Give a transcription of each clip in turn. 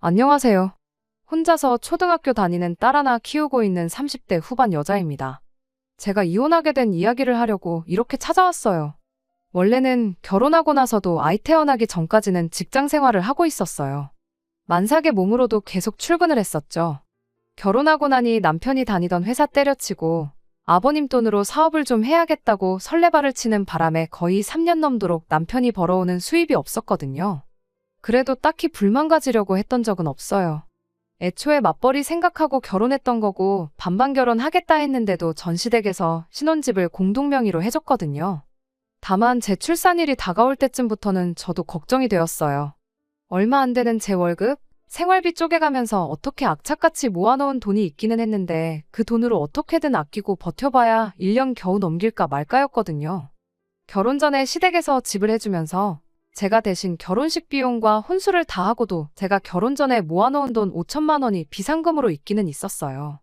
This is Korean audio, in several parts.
안녕하세요. 혼자서 초등학교 다니는 딸 하나 키우고 있는 30대 후반 여자입니다. 제가 이혼하게 된 이야기를 하려고 이렇게 찾아왔어요. 원래는 결혼하고 나서도 아이 태어나기 전까지는 직장 생활을 하고 있었어요. 만삭의 몸으로도 계속 출근을 했었죠. 결혼하고 나니 남편이 다니던 회사 때려치고 아버님 돈으로 사업을 좀 해야겠다고 설레발을 치는 바람에 거의 3년 넘도록 남편이 벌어오는 수입이 없었거든요. 그래도 딱히 불만 가지려고 했던 적은 없어요. 애초에 맞벌이 생각하고 결혼했던 거고 반반 결혼하겠다 했는데도 전시댁에서 신혼집을 공동명의로 해줬거든요. 다만 제 출산일이 다가올 때쯤부터는 저도 걱정이 되었어요. 얼마 안 되는 제 월급, 생활비 쪼개가면서 어떻게 악착같이 모아놓은 돈이 있기는 했는데 그 돈으로 어떻게든 아끼고 버텨봐야 1년 겨우 넘길까 말까였거든요. 결혼 전에 시댁에서 집을 해주면서 제가 대신 결혼식 비용과 혼수를 다 하고도 제가 결혼 전에 모아놓은 돈 5천만 원이 비상금으로 있기는 있었어요.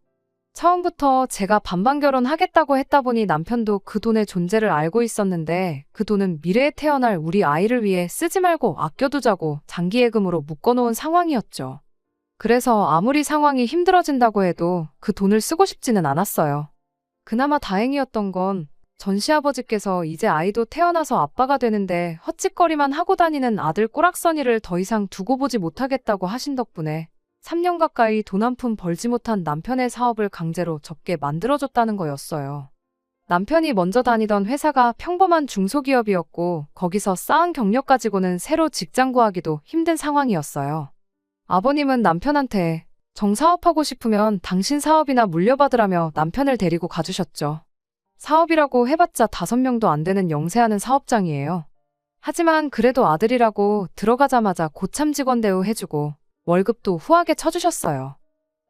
처음부터 제가 반반 결혼하겠다고 했다 보니 남편도 그 돈의 존재를 알고 있었는데 그 돈은 미래에 태어날 우리 아이를 위해 쓰지 말고 아껴두자고 장기예금으로 묶어놓은 상황이었죠. 그래서 아무리 상황이 힘들어진다고 해도 그 돈을 쓰고 싶지는 않았어요. 그나마 다행이었던 건 전시아버지께서 이제 아이도 태어나서 아빠가 되는데 헛짓거리만 하고 다니는 아들 꼬락서니를 더 이상 두고 보지 못하겠다고 하신 덕분에 3년 가까이 돈 한 푼 벌지 못한 남편의 사업을 강제로 접게 만들어줬다는 거였어요. 남편이 먼저 다니던 회사가 평범한 중소기업이었고 거기서 쌓은 경력 가지고는 새로 직장 구하기도 힘든 상황이었어요. 아버님은 남편한테 정사업하고 싶으면 당신 사업이나 물려받으라며 남편을 데리고 가주셨죠. 사업이라고 해봤자 5명도 안 되는 영세하는 사업장이에요. 하지만 그래도 아들이라고 들어가자마자 고참 직원 대우해주고 월급도 후하게 쳐주셨어요.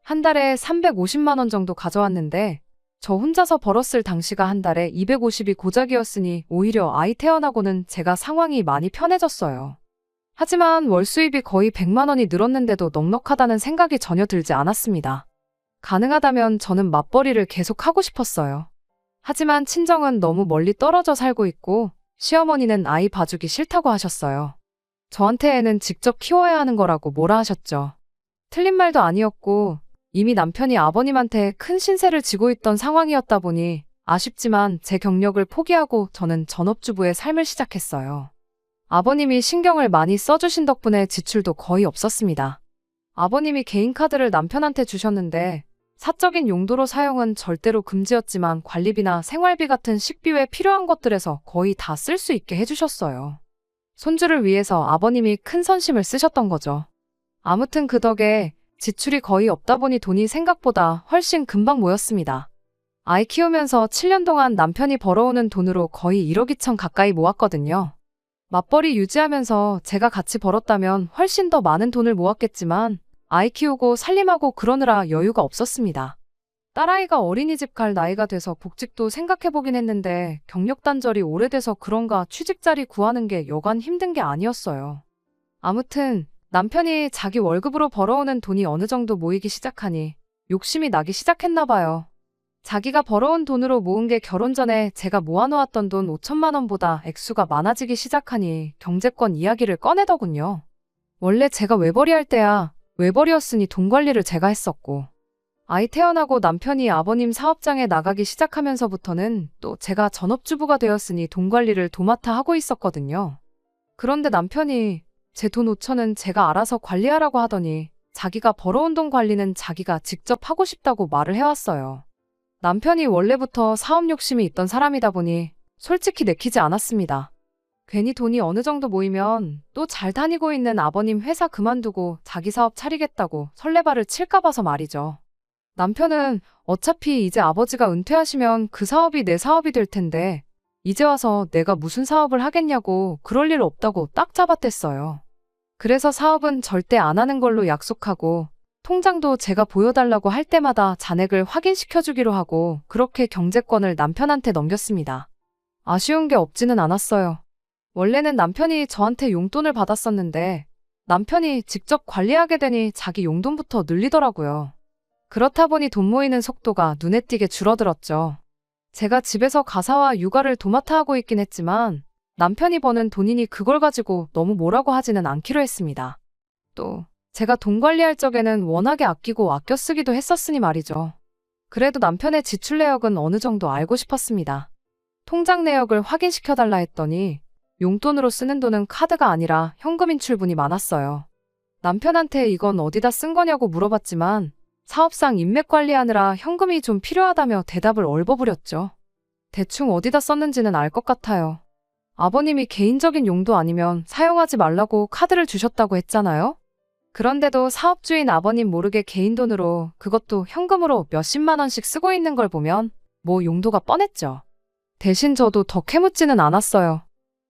한 달에 350만 원 정도 가져왔는데 저 혼자서 벌었을 당시가 한 달에 250이 고작이었으니 오히려 아이 태어나고는 제가 상황이 많이 편해졌어요. 하지만 월 수입이 거의 100만 원이 늘었는데도 넉넉하다는 생각이 전혀 들지 않았습니다. 가능하다면 저는 맞벌이를 계속 하고 싶었어요. 하지만 친정은 너무 멀리 떨어져 살고 있고 시어머니는 아이 봐주기 싫다고 하셨어요. 저한테 애는 직접 키워야 하는 거라고 뭐라 하셨죠. 틀린 말도 아니었고 이미 남편이 아버님한테 큰 신세를 지고 있던 상황이었다 보니 아쉽지만 제 경력을 포기하고 저는 전업주부의 삶을 시작했어요. 아버님이 신경을 많이 써주신 덕분에 지출도 거의 없었습니다. 아버님이 개인카드를 남편한테 주셨는데 사적인 용도로 사용은 절대로 금지였지만 관리비나 생활비 같은 식비 외 필요한 것들에서 거의 다 쓸 수 있게 해주셨어요. 손주를 위해서 아버님이 큰 선심을 쓰셨던 거죠. 아무튼 그 덕에 지출이 거의 없다 보니 돈이 생각보다 훨씬 금방 모였습니다. 아이 키우면서 7년 동안 남편이 벌어오는 돈으로 거의 1억 2천 가까이 모았거든요. 맞벌이 유지하면서 제가 같이 벌었다면 훨씬 더 많은 돈을 모았겠지만 아이 키우고 살림하고 그러느라 여유가 없었습니다. 딸아이가 어린이집 갈 나이가 돼서 복직도 생각해보긴 했는데 경력 단절이 오래돼서 그런가 취직 자리 구하는 게 여간 힘든 게 아니었어요. 아무튼 남편이 자기 월급으로 벌어오는 돈이 어느 정도 모이기 시작하니 욕심이 나기 시작했나 봐요. 자기가 벌어온 돈으로 모은 게 결혼 전에 제가 모아놓았던 돈 5천만 원보다 액수가 많아지기 시작하니 경제권 이야기를 꺼내더군요. 원래 제가 외벌이할 때야 외벌이였으니 돈 관리를 제가 했었고 아이 태어나고 남편이 아버님 사업장에 나가기 시작하면서부터는 또 제가 전업주부가 되었으니 돈 관리를 도맡아 하고 있었거든요. 그런데 남편이 제 돈 5천은 제가 알아서 관리하라고 하더니 자기가 벌어온 돈 관리는 자기가 직접 하고 싶다고 말을 해왔어요. 남편이 원래부터 사업 욕심이 있던 사람이다 보니 솔직히 내키지 않았습니다. 괜히 돈이 어느 정도 모이면 또 잘 다니고 있는 아버님 회사 그만두고 자기 사업 차리겠다고 설레발을 칠까 봐서 말이죠. 남편은 어차피 이제 아버지가 은퇴하시면 그 사업이 내 사업이 될 텐데 이제 와서 내가 무슨 사업을 하겠냐고 그럴 일 없다고 딱 잡아댔어요. 그래서 사업은 절대 안 하는 걸로 약속하고 통장도 제가 보여달라고 할 때마다 잔액을 확인시켜주기로 하고 그렇게 경제권을 남편한테 넘겼습니다. 아쉬운 게 없지는 않았어요. 원래는 남편이 저한테 용돈을 받았었는데 남편이 직접 관리하게 되니 자기 용돈부터 늘리더라고요. 그렇다 보니 돈 모이는 속도가 눈에 띄게 줄어들었죠. 제가 집에서 가사와 육아를 도맡아 하고 있긴 했지만 남편이 버는 돈이니 그걸 가지고 너무 뭐라고 하지는 않기로 했습니다. 또 제가 돈 관리할 적에는 워낙에 아끼고 아껴 쓰기도 했었으니 말이죠. 그래도 남편의 지출 내역은 어느 정도 알고 싶었습니다. 통장 내역을 확인시켜달라 했더니 용돈으로 쓰는 돈은 카드가 아니라 현금 인출분이 많았어요. 남편한테 이건 어디다 쓴 거냐고 물어봤지만 사업상 인맥 관리하느라 현금이 좀 필요하다며 대답을 얼버무렸죠. 대충 어디다 썼는지는 알 것 같아요. 아버님이 개인적인 용도 아니면 사용하지 말라고 카드를 주셨다고 했잖아요? 그런데도 사업주인 아버님 모르게 개인 돈으로 그것도 현금으로 몇십만 원씩 쓰고 있는 걸 보면 뭐 용도가 뻔했죠. 대신 저도 더 캐묻지는 않았어요.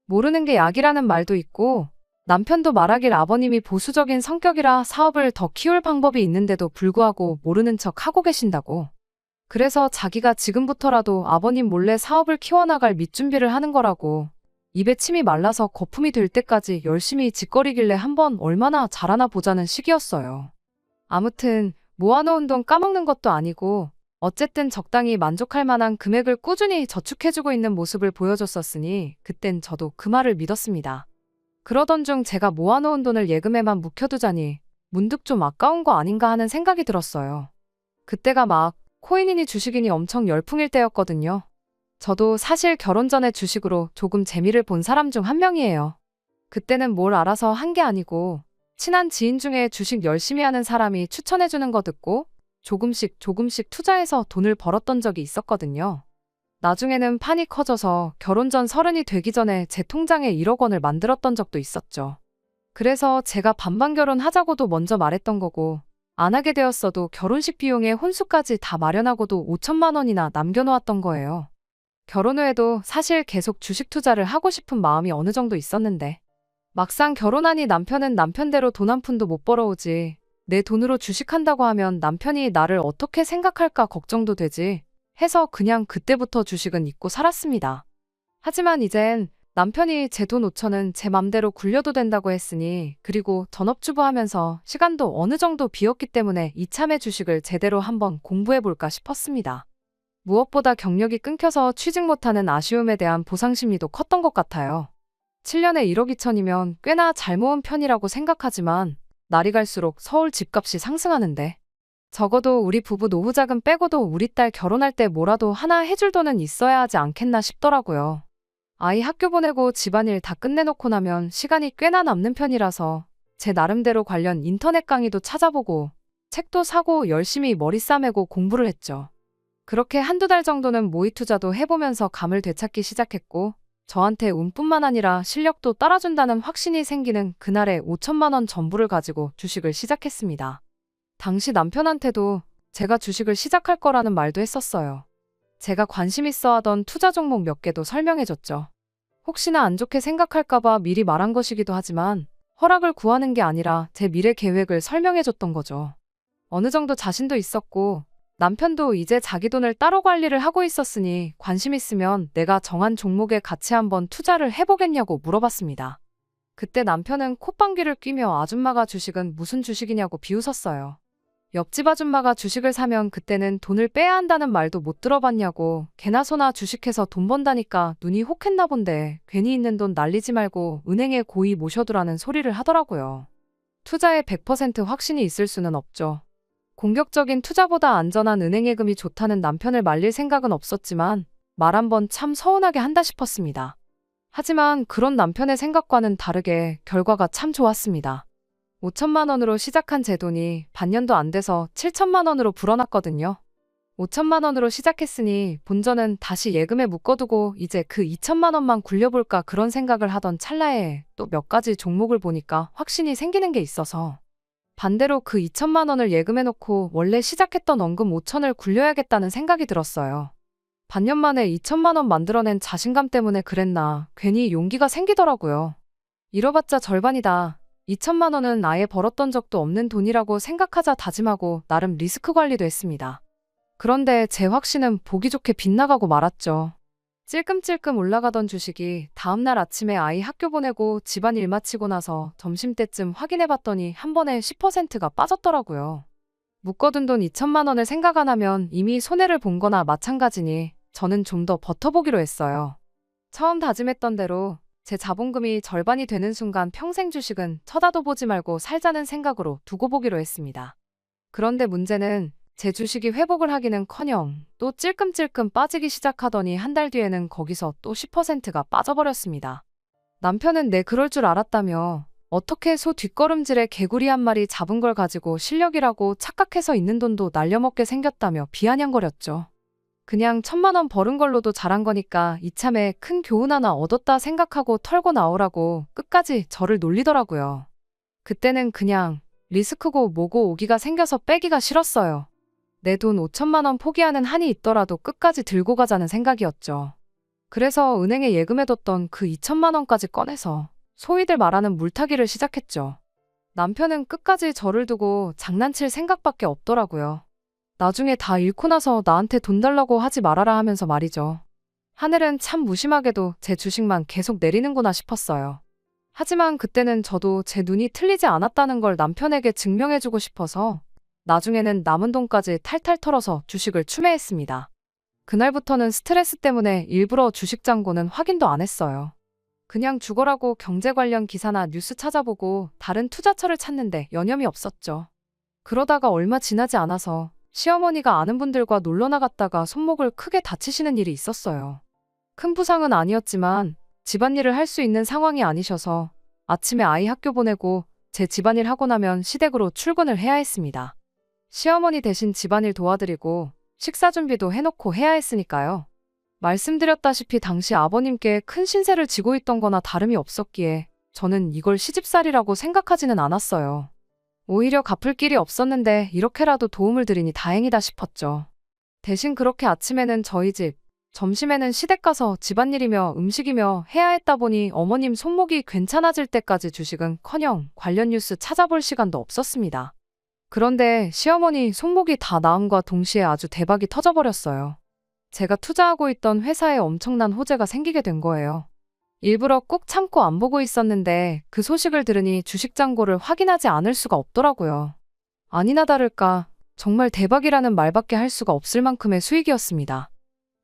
모르는 게 약이라는 말도 있고 남편도 말하길 아버님이 보수적인 성격이라 사업을 더 키울 방법이 있는데도 불구하고 모르는 척 하고 계신다고. 그래서 자기가 지금부터라도 아버님 몰래 사업을 키워나갈 밑준비를 하는 거라고. 입에 침이 말라서 거품이 될 때까지 열심히 짓거리길래 한번 얼마나 잘하나 보자는 시기였어요. 아무튼 모아놓은 돈 까먹는 것도 아니고 어쨌든 적당히 만족할 만한 금액을 꾸준히 저축해주고 있는 모습을 보여줬었으니 그땐 저도 그 말을 믿었습니다. 그러던 중 제가 모아놓은 돈을 예금에만 묵혀두자니 문득 좀 아까운 거 아닌가 하는 생각이 들었어요. 그때가 막 코인이니 주식이니 엄청 열풍일 때였거든요. 저도 사실 결혼 전에 주식으로 조금 재미를 본 사람 중 한 명이에요. 그때는 뭘 알아서 한 게 아니고 친한 지인 중에 주식 열심히 하는 사람이 추천해주는 거 듣고 조금씩 투자해서 돈을 벌었던 적이 있었거든요. 나중에는 판이 커져서 결혼 전 30이 되기 전에 제 통장에 1억 원을 만들었던 적도 있었죠. 그래서 제가 반반 결혼하자고도 먼저 말했던 거고 안 하게 되었어도 결혼식 비용에 혼수까지 다 마련하고도 5천만 원이나 남겨놓았던 거예요. 결혼 후에도 사실 계속 주식 투자를 하고 싶은 마음이 어느 정도 있었는데 막상 결혼하니 남편은 남편대로 돈 한 푼도 못 벌어오지. 내 돈으로 주식한다고 하면 남편이 나를 어떻게 생각할까 걱정도 되지 해서 그냥 그때부터 주식은 잊고 살았습니다. 하지만 이젠 남편이 제 돈 5천은 제 맘대로 굴려도 된다고 했으니 그리고 전업주부 하면서 시간도 어느 정도 비었기 때문에 이참에 주식을 제대로 한번 공부해볼까 싶었습니다. 무엇보다 경력이 끊겨서 취직 못하는 아쉬움에 대한 보상심리도 컸던 것 같아요. 7년에 1억 2천이면 꽤나 잘 모은 편이라고 생각하지만 날이 갈수록 서울 집값이 상승하는데 적어도 우리 부부 노후자금 빼고도 우리 딸 결혼할 때 뭐라도 하나 해줄 돈은 있어야 하지 않겠나 싶더라고요. 아이 학교 보내고 집안일 다 끝내놓고 나면 시간이 꽤나 남는 편이라서 제 나름대로 관련 인터넷 강의도 찾아보고 책도 사고 열심히 머리 싸매고 공부를 했죠. 그렇게 한두 달 정도는 모의 투자도 해보면서 감을 되찾기 시작했고 저한테 운뿐만 아니라 실력도 따라준다는 확신이 생기는 그날의 5천만 원 전부를 가지고 주식을 시작했습니다. 당시 남편한테도 제가 주식을 시작할 거라는 말도 했었어요. 제가 관심 있어 하던 투자 종목 몇 개도 설명해줬죠. 혹시나 안 좋게 생각할까봐 미리 말한 것이기도 하지만 허락을 구하는 게 아니라 제 미래 계획을 설명해줬던 거죠. 어느 정도 자신도 있었고 남편도 이제 자기 돈을 따로 관리를 하고 있었으니 관심 있으면 내가 정한 종목에 같이 한번 투자를 해보겠냐고 물어봤습니다. 그때 남편은 콧방귀를 뀌며 아줌마가 주식은 무슨 주식이냐고 비웃었어요. 옆집 아줌마가 주식을 사면 그때는 돈을 빼야 한다는 말도 못 들어봤냐고 개나 소나 주식해서 돈 번다니까 눈이 혹했나 본데 괜히 있는 돈 날리지 말고 은행에 고이 모셔두라는 소리를 하더라고요. 투자에 100% 확신이 있을 수는 없죠. 공격적인 투자보다 안전한 은행 예금이 좋다는 남편을 말릴 생각은 없었지만 말 한번 참 서운하게 한다 싶었습니다. 하지만 그런 남편의 생각과는 다르게 결과가 참 좋았습니다. 5천만 원으로 시작한 제 돈이 반년도 안 돼서 7천만 원으로 불어났거든요. 5천만 원으로 시작했으니 본전은 다시 예금에 묶어두고 이제 그 2천만 원만 굴려볼까 그런 생각을 하던 찰나에 또 몇 가지 종목을 보니까 확신이 생기는 게 있어서 반대로 그 2천만 원을 예금해놓고 원래 시작했던 원금 5천을 굴려야겠다는 생각이 들었어요. 반년 만에 2천만 원 만들어낸 자신감 때문에 그랬나 괜히 용기가 생기더라고요. 잃어봤자 절반이다. 2천만 원은 아예 벌었던 적도 없는 돈이라고 생각하자 다짐하고 나름 리스크 관리도 했습니다. 그런데 제 확신은 보기 좋게 빗나가고 말았죠. 찔끔찔끔 올라가던 주식이 다음날 아침에 아이 학교 보내고 집안일 마치고 나서 점심때쯤 확인해봤더니 한 번에 10%가 빠졌더라고요. 묶어둔 돈 2천만 원을 생각 안 하면 이미 손해를 본 거나 마찬가지니 저는 좀 더 버텨보기로 했어요. 처음 다짐했던 대로 제 자본금이 절반이 되는 순간 평생 주식은 쳐다도 보지 말고 살자는 생각으로 두고 보기로 했습니다. 그런데 문제는 제 주식이 회복을 하기는커녕 또 찔끔찔끔 빠지기 시작하더니 한 달 뒤에는 거기서 또 10%가 빠져버렸습니다. 남편은 내 그럴 줄 알았다며 어떻게 소 뒷걸음질에 개구리 한 마리 잡은 걸 가지고 실력이라고 착각해서 있는 돈도 날려먹게 생겼다며 비아냥거렸죠. 그냥 1,000만 원 벌은 걸로도 잘한 거니까 이참에 큰 교훈 하나 얻었다 생각하고 털고 나오라고 끝까지 저를 놀리더라고요. 그때는 그냥 리스크고 뭐고 오기가 생겨서 빼기가 싫었어요. 내 돈 5,000만 원 포기하는 한이 있더라도 끝까지 들고 가자는 생각이었죠. 그래서 은행에 예금해뒀던 그 2,000만 원까지 꺼내서 소위들 말하는 물타기를 시작했죠. 남편은 끝까지 저를 두고 장난칠 생각밖에 없더라고요. 나중에 다 잃고 나서 나한테 돈 달라고 하지 말아라 하면서 말이죠. 하늘은 참 무심하게도 제 주식만 계속 내리는구나 싶었어요. 하지만 그때는 저도 제 눈이 틀리지 않았다는 걸 남편에게 증명해주고 싶어서 나중에는 남은 돈까지 탈탈 털어서 주식을 추매했습니다. 그날부터는 스트레스 때문에 일부러 주식 잔고는 확인도 안 했어요. 그냥 죽어라고 경제 관련 기사나 뉴스 찾아보고 다른 투자처를 찾는데 여념이 없었죠. 그러다가 얼마 지나지 않아서 시어머니가 아는 분들과 놀러 나갔다가 손목을 크게 다치시는 일이 있었어요. 큰 부상은 아니었지만 집안일을 할 수 있는 상황이 아니셔서 아침에 아이 학교 보내고 제 집안일 하고 나면 시댁으로 출근을 해야 했습니다. 시어머니 대신 집안일 도와드리고 식사 준비도 해놓고 해야 했으니까요. 말씀드렸다시피 당시 아버님께 큰 신세를 지고 있던 거나 다름이 없었기에 저는 이걸 시집살이라고 생각하지는 않았어요. 오히려 갚을 길이 없었는데 이렇게라도 도움을 드리니 다행이다 싶었죠. 대신 그렇게 아침에는 저희 집, 점심에는 시댁 가서 집안일이며 음식이며 해야 했다 보니 어머님 손목이 괜찮아질 때까지 주식은커녕 관련 뉴스 찾아볼 시간도 없었습니다. 그런데 시어머니 손목이 다 나음과 동시에 아주 대박이 터져버렸어요. 제가 투자하고 있던 회사에 엄청난 호재가 생기게 된 거예요. 일부러 꾹 참고 안 보고 있었는데 그 소식을 들으니 주식 잔고를 확인하지 않을 수가 없더라고요. 아니나 다를까 정말 대박이라는 말밖에 할 수가 없을 만큼의 수익이었습니다.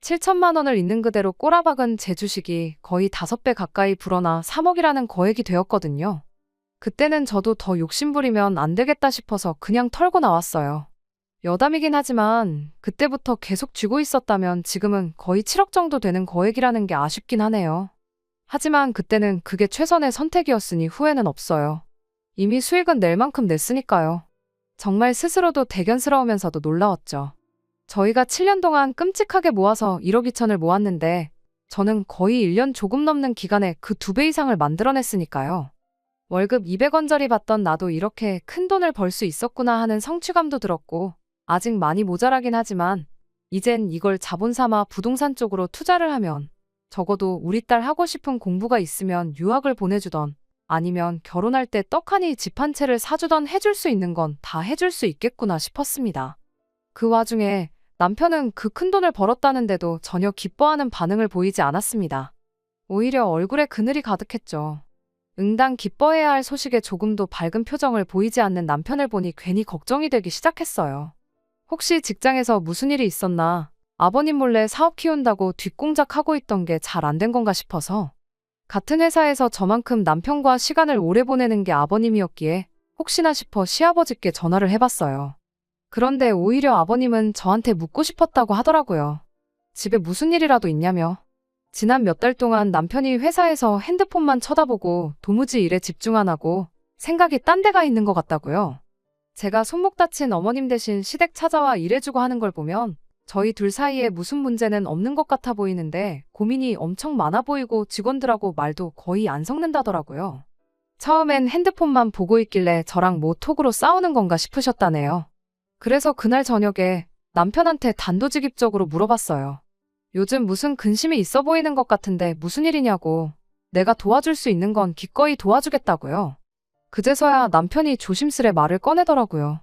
7,000만 원을 있는 그대로 꼬라박은 제 주식이 거의 5배 가까이 불어나 3억이라는 거액이 되었거든요. 그때는 저도 더 욕심부리면 안 되겠다 싶어서 그냥 털고 나왔어요. 여담이긴 하지만 그때부터 계속 쥐고 있었다면 지금은 거의 7억 정도 되는 거액이라는 게 아쉽긴 하네요. 하지만 그때는 그게 최선의 선택이었으니 후회는 없어요. 이미 수익은 낼 만큼 냈으니까요. 정말 스스로도 대견스러우면서도 놀라웠죠. 저희가 7년 동안 끔찍하게 모아서 1억 2천을 모았는데 저는 거의 1년 조금 넘는 기간에 그 2배 이상을 만들어냈으니까요. 월급 200원짜리 받던 나도 이렇게 큰 돈을 벌 수 있었구나 하는 성취감도 들었고 아직 많이 모자라긴 하지만 이젠 이걸 자본 삼아 부동산 쪽으로 투자를 하면 적어도 우리 딸 하고 싶은 공부가 있으면 유학을 보내주던 아니면 결혼할 때 떡하니 집 한 채를 사주던 해줄 수 있는 건 다 해줄 수 있겠구나 싶었습니다. 그 와중에 남편은 그 큰 돈을 벌었다는데도 전혀 기뻐하는 반응을 보이지 않았습니다. 오히려 얼굴에 그늘이 가득했죠. 응당 기뻐해야 할 소식에 조금도 밝은 표정을 보이지 않는 남편을 보니 괜히 걱정이 되기 시작했어요. 혹시 직장에서 무슨 일이 있었나? 아버님 몰래 사업 키운다고 뒷공작하고 있던 게 잘 안 된 건가 싶어서 같은 회사에서 저만큼 남편과 시간을 오래 보내는 게 아버님이었기에 혹시나 싶어 시아버지께 전화를 해봤어요. 그런데 오히려 아버님은 저한테 묻고 싶었다고 하더라고요. 집에 무슨 일이라도 있냐며. 지난 몇 달 동안 남편이 회사에서 핸드폰만 쳐다보고 도무지 일에 집중 안 하고 생각이 딴 데가 있는 것 같다고요. 제가 손목 다친 어머님 대신 시댁 찾아와 일해주고 하는 걸 보면 저희 둘 사이에 무슨 문제는 없는 것 같아 보이는데 고민이 엄청 많아 보이고 직원들하고 말도 거의 안 섞는다더라고요. 처음엔 핸드폰만 보고 있길래 저랑 뭐 톡으로 싸우는 건가 싶으셨다네요. 그래서 그날 저녁에 남편한테 단도직입적으로 물어봤어요. 요즘 무슨 근심이 있어 보이는 것 같은데 무슨 일이냐고. 내가 도와줄 수 있는 건 기꺼이 도와주겠다고요. 그제서야 남편이 조심스레 말을 꺼내더라고요.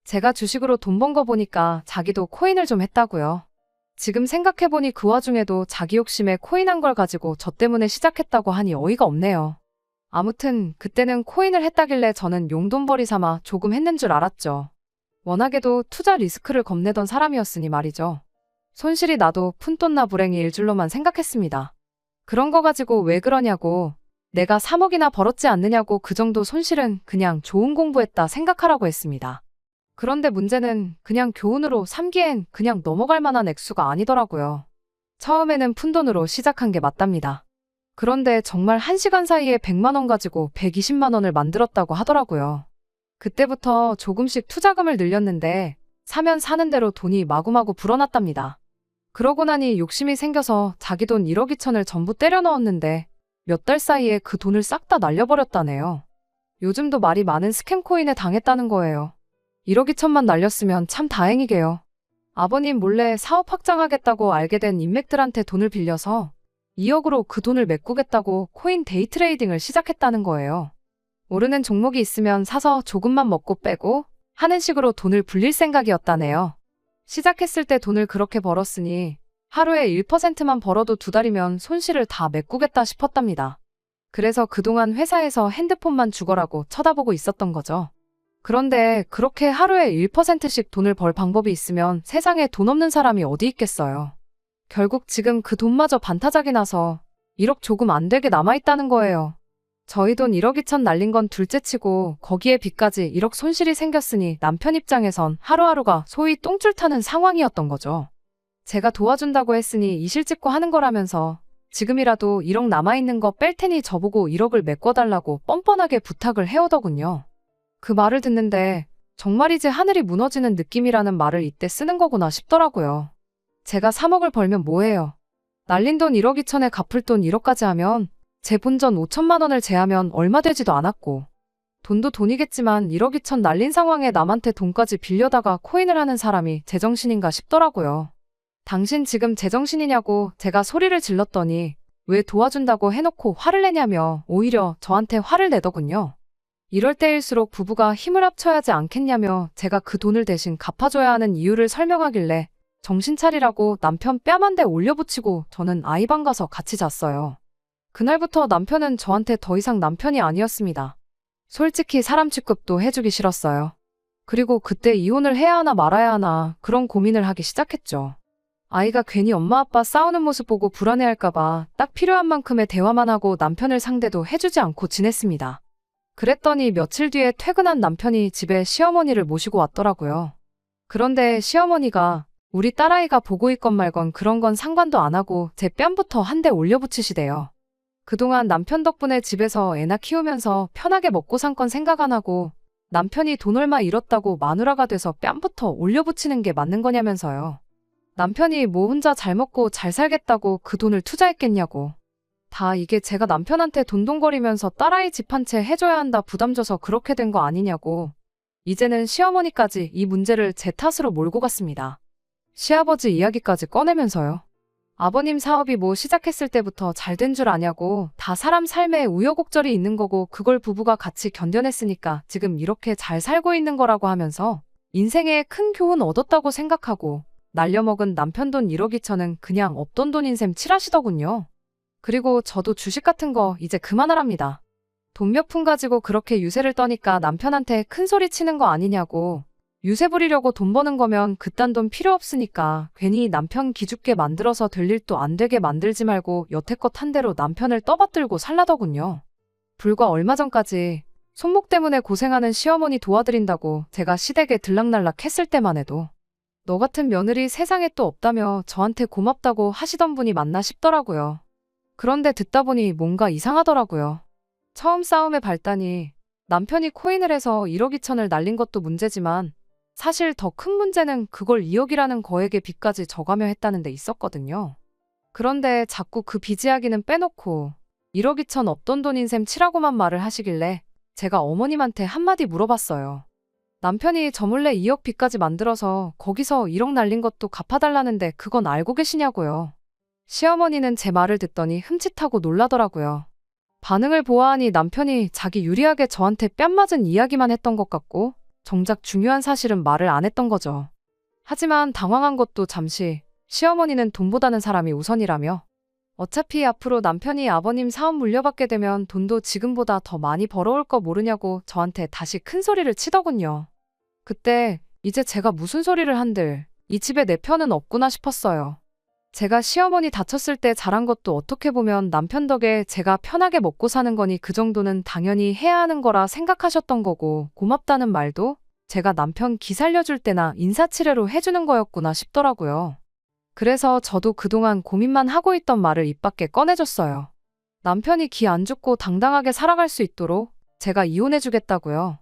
제가 주식으로 돈 번 거 보니까 자기도 코인을 좀 했다고요. 지금 생각해보니 그 와중에도 자기 욕심에 코인한 걸 가지고 저 때문에 시작했다고 하니 어이가 없네요. 아무튼 그때는 코인을 했다길래 저는 용돈벌이 삼아 조금 했는 줄 알았죠. 워낙에도 투자 리스크를 겁내던 사람이었으니 말이죠. 손실이 나도 푼돈나 불행이 일 줄로만 생각했습니다. 그런 거 가지고 왜 그러냐고 내가 3억이나 벌었지 않느냐고 그 정도 손실은 그냥 좋은 공부했다 생각하라고 했습니다. 그런데 문제는 그냥 교훈으로 삼기엔 그냥 넘어갈 만한 액수가 아니더라고요. 처음에는 푼돈으로 시작한 게 맞답니다. 그런데 정말 1시간 사이에 100만 원 가지고 120만 원을 만들었다고 하더라고요. 그때부터 조금씩 투자금을 늘렸는데 사면 사는 대로 돈이 마구마구 불어났답니다. 그러고 나니 욕심이 생겨서 자기 돈 1억 2천을 전부 때려 넣었는데 몇 달 사이에 그 돈을 싹 다 날려버렸다네요. 요즘도 말이 많은 스캠 코인에 당했다는 거예요. 1억 2천만 날렸으면 참 다행이게요. 아버님 몰래 사업 확장하겠다고 알게 된 인맥들한테 돈을 빌려서 2억으로 그 돈을 메꾸겠다고 코인 데이 트레이딩을 시작했다는 거예요. 오르는 종목이 있으면 사서 조금만 먹고 빼고 하는 식으로 돈을 불릴 생각이었다네요. 시작했을 때 돈을 그렇게 벌었으니 하루에 1%만 벌어도 2달이면 손실을 다 메꾸겠다 싶었답니다. 그래서 그동안 회사에서 핸드폰만 죽어라고 쳐다보고 있었던 거죠. 그런데 그렇게 하루에 1%씩 돈을 벌 방법이 있으면 세상에 돈 없는 사람이 어디 있겠어요. 결국 지금 그 돈마저 반타작이 나서 1억 조금 안 되게 남아있다는 거예요. 저희 돈 1억 2천 날린 건 둘째치고 거기에 빚까지 1억 손실이 생겼으니 남편 입장에선 하루하루가 소위 똥줄 타는 상황이었던 거죠. 제가 도와준다고 했으니 이실 찍고 하는 거라면서 지금이라도 1억 남아있는 거 뺄 테니 저보고 1억을 메꿔달라고 뻔뻔하게 부탁을 해오더군요. 그 말을 듣는데 정말이지 하늘이 무너지는 느낌이라는 말을 이때 쓰는 거구나 싶더라고요. 제가 3억을 벌면 뭐해요? 날린 돈 1억 2천에 갚을 돈 1억까지 하면 제 본전 5천만 원을 제하면 얼마 되지도 않았고 돈도 돈이겠지만 1억 2천 날린 상황에 남한테 돈까지 빌려다가 코인을 하는 사람이 제정신인가 싶더라고요. 당신 지금 제정신이냐고 제가 소리를 질렀더니 왜 도와준다고 해놓고 화를 내냐며 오히려 저한테 화를 내더군요. 이럴 때일수록 부부가 힘을 합쳐야지 않겠냐며 제가 그 돈을 대신 갚아줘야 하는 이유를 설명하길래 정신 차리라고 남편 뺨 한 대 올려붙이고 저는 아이방 가서 같이 잤어요. 그날부터 남편은 저한테 더 이상 남편이 아니었습니다. 솔직히 사람 취급도 해주기 싫었어요. 그리고 그때 이혼을 해야 하나 말아야 하나 그런 고민을 하기 시작했죠. 아이가 괜히 엄마 아빠 싸우는 모습 보고 불안해할까봐 딱 필요한 만큼의 대화만 하고 남편을 상대도 해주지 않고 지냈습니다. 그랬더니 며칠 뒤에 퇴근한 남편이 집에 시어머니를 모시고 왔더라고요. 그런데 시어머니가 우리 딸아이가 보고 있건 말건 그런 건 상관도 안 하고 제 뺨부터 한 대 올려붙이시대요. 그동안 남편 덕분에 집에서 애나 키우면서 편하게 먹고 산 건 생각 안 하고 남편이 돈 얼마 잃었다고 마누라가 돼서 뺨부터 올려붙이는 게 맞는 거냐면서요. 남편이 뭐 혼자 잘 먹고 잘 살겠다고 그 돈을 투자했겠냐고. 다 이게 제가 남편한테 돈돈거리면서 딸아이 집 한 채 해줘야 한다 부담 줘서 그렇게 된 거 아니냐고. 이제는 시어머니까지 이 문제를 제 탓으로 몰고 갔습니다. 시아버지 이야기까지 꺼내면서요. 아버님 사업이 뭐 시작했을 때부터 잘 된 줄 아냐고. 다 사람 삶에 우여곡절이 있는 거고 그걸 부부가 같이 견뎌냈으니까 지금 이렇게 잘 살고 있는 거라고 하면서 인생에 큰 교훈 얻었다고 생각하고 날려먹은 남편 돈 1억 2천은 그냥 없던 돈인 셈 칠하시더군요. 그리고 저도 주식 같은 거 이제 그만하랍니다. 돈 몇 푼 가지고 그렇게 유세를 떠니까 남편한테 큰 소리 치는 거 아니냐고. 유세 부리려고 돈 버는 거면 그딴 돈 필요 없으니까 괜히 남편 기죽게 만들어서 될 일도 안 되게 만들지 말고 여태껏 한 대로 남편을 떠받들고 살라더군요. 불과 얼마 전까지 손목 때문에 고생하는 시어머니 도와드린다고 제가 시댁에 들락날락 했을 때만 해도 너 같은 며느리 세상에 또 없다며 저한테 고맙다고 하시던 분이 맞나 싶더라고요. 그런데 듣다 보니 뭔가 이상하더라고요. 처음 싸움의 발단이 남편이 코인을 해서 1억 2천을 날린 것도 문제지만 사실 더 큰 문제는 그걸 2억이라는 거액의 빚까지 져가며 했다는 데 있었거든요. 그런데 자꾸 그 빚 이야기는 빼놓고 1억 2천 없던 돈인 셈 치라고만 말을 하시길래 제가 어머님한테 한마디 물어봤어요. 남편이 저 몰래 2억 빚까지 만들어서 거기서 1억 날린 것도 갚아달라는데 그건 알고 계시냐고요. 시어머니는 제 말을 듣더니 흠칫하고 놀라더라고요. 반응을 보아하니 남편이 자기 유리하게 저한테 뺨 맞은 이야기만 했던 것 같고 정작 중요한 사실은 말을 안 했던 거죠. 하지만 당황한 것도 잠시 시어머니는 돈보다는 사람이 우선이라며 어차피 앞으로 남편이 아버님 사업 물려받게 되면 돈도 지금보다 더 많이 벌어올 거 모르냐고 저한테 다시 큰 소리를 치더군요. 그때 이제 제가 무슨 소리를 한들 이 집에 내 편은 없구나 싶었어요. 제가 시어머니 다쳤을 때 잘한 것도 어떻게 보면 남편 덕에 제가 편하게 먹고 사는 거니 그 정도는 당연히 해야 하는 거라 생각하셨던 거고 고맙다는 말도 제가 남편 기 살려줄 때나 인사치레로 해주는 거였구나 싶더라고요. 그래서 저도 그동안 고민만 하고 있던 말을 입 밖에 꺼내줬어요. 남편이 기 안 죽고 당당하게 살아갈 수 있도록 제가 이혼해주겠다고요.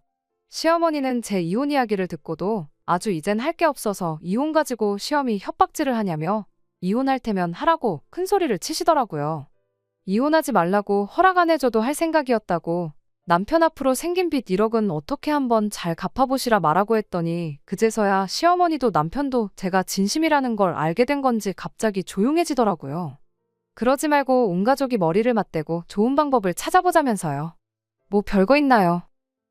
시어머니는 제 이혼 이야기를 듣고도 아주 이젠 할 게 없어서 이혼 가지고 시험이 협박질을 하냐며 이혼할 테면 하라고 큰 소리를 치시더라고요. 이혼하지 말라고 허락 안 해줘도 할 생각이었다고 남편 앞으로 생긴 빚 1억은 어떻게 한번 잘 갚아보시라 말하고 했더니 그제서야 시어머니도 남편도 제가 진심이라는 걸 알게 된 건지 갑자기 조용해지더라고요. 그러지 말고 온 가족이 머리를 맞대고 좋은 방법을 찾아보자면서요. 뭐 별거 있나요?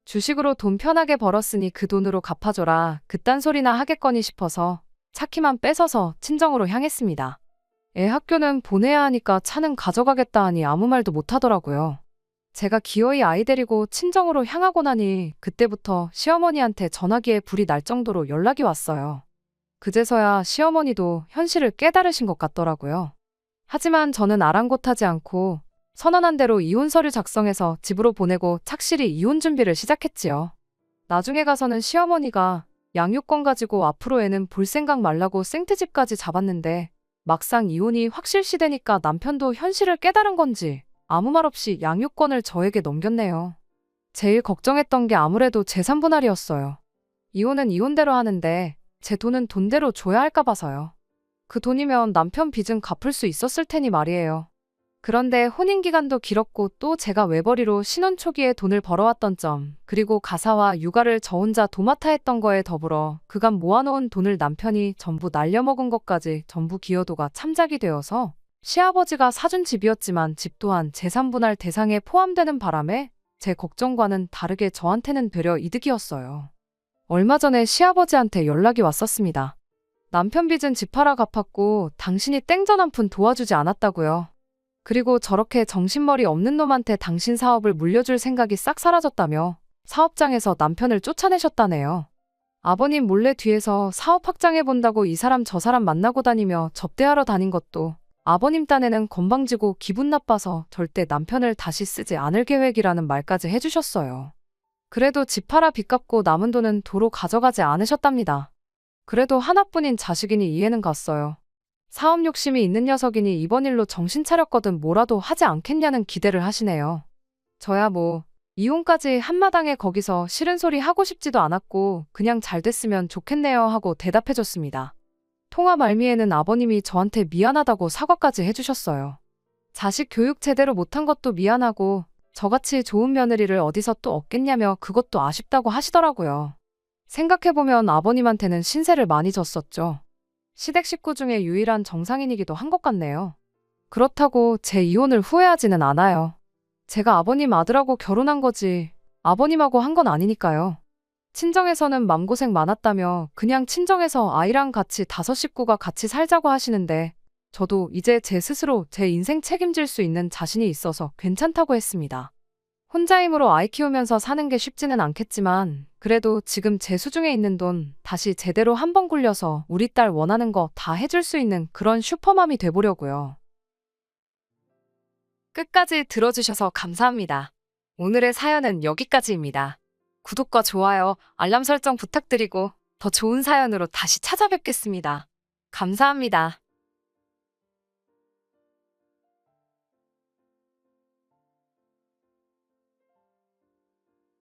주식으로 돈 편하게 벌었으니 그 돈으로 갚아줘라 그딴 소리나 하겠거니 싶어서 차키만 뺏어서 친정으로 향했습니다. 애 학교는 보내야 하니까 차는 가져가겠다 하니 아무 말도 못하더라고요. 제가 기어이 아이 데리고 친정으로 향하고 나니 그때부터 시어머니한테 전화기에 불이 날 정도로 연락이 왔어요. 그제서야 시어머니도 현실을 깨달으신 것 같더라고요. 하지만 저는 아랑곳하지 않고 선언한 대로 이혼 서류 작성해서 집으로 보내고 착실히 이혼 준비를 시작했지요. 나중에 가서는 시어머니가 양육권 가지고 앞으로 애는 볼 생각 말라고 생트집까지 잡았는데 막상 이혼이 확실시되니까 남편도 현실을 깨달은 건지 아무 말 없이 양육권을 저에게 넘겼네요. 제일 걱정했던 게 아무래도 재산 분할이었어요. 이혼은 이혼대로 하는데 제 돈은 돈대로 줘야 할까 봐서요. 그 돈이면 남편 빚은 갚을 수 있었을 테니 말이에요. 그런데 혼인기간도 길었고 또 제가 외벌이로 신혼 초기에 돈을 벌어왔던 점, 그리고 가사와 육아를 저 혼자 도맡아 했던 거에 더불어 그간 모아놓은 돈을 남편이 전부 날려먹은 것까지 전부 기여도가 참작이 되어서 시아버지가 사준 집이었지만 집 또한 재산분할 대상에 포함되는 바람에 제 걱정과는 다르게 저한테는 되려 이득이었어요. 얼마 전에 시아버지한테 연락이 왔었습니다. 남편 빚은 집 팔아 갚았고 당신이 땡전 한 푼 도와주지 않았다고요. 그리고 저렇게 정신머리 없는 놈한테 당신 사업을 물려줄 생각이 싹 사라졌다며 사업장에서 남편을 쫓아내셨다네요. 아버님 몰래 뒤에서 사업 확장해본다고 이 사람 저 사람 만나고 다니며 접대하러 다닌 것도 아버님 딴에는 건방지고 기분 나빠서 절대 남편을 다시 쓰지 않을 계획이라는 말까지 해주셨어요. 그래도 집 팔아 빚 갚고 남은 돈은 도로 가져가지 않으셨답니다. 그래도 하나뿐인 자식이니 이해는 갔어요. 사업 욕심이 있는 녀석이니 이번 일로 정신 차렸거든 뭐라도 하지 않겠냐는 기대를 하시네요. 저야 뭐 이혼까지 한마당에 거기서 싫은 소리 하고 싶지도 않았고 그냥 잘 됐으면 좋겠네요 하고 대답해줬습니다. 통화 말미에는 아버님이 저한테 미안하다고 사과까지 해주셨어요. 자식 교육 제대로 못한 것도 미안하고 저같이 좋은 며느리를 어디서 또 얻겠냐며 그것도 아쉽다고 하시더라고요. 생각해보면 아버님한테는 신세를 많이 졌었죠. 시댁 식구 중에 유일한 정상인이기도 한 것 같네요. 그렇다고 제 이혼을 후회하지는 않아요. 제가 아버님 아들하고 결혼한 거지 아버님하고 한 건 아니니까요. 친정에서는 맘고생 많았다며 그냥 친정에서 아이랑 같이 5식구가 같이 살자고 하시는데 저도 이제 제 스스로 제 인생 책임질 수 있는 자신이 있어서 괜찮다고 했습니다. 혼자 힘으로 아이 키우면서 사는 게 쉽지는 않겠지만 그래도 지금 제 수중에 있는 돈 다시 제대로 한번 굴려서 우리 딸 원하는 거 다 해줄 수 있는 그런 슈퍼맘이 돼보려고요. 끝까지 들어주셔서 감사합니다. 오늘의 사연은 여기까지입니다. 구독과 좋아요, 알람 설정 부탁드리고 더 좋은 사연으로 다시 찾아뵙겠습니다. 감사합니다.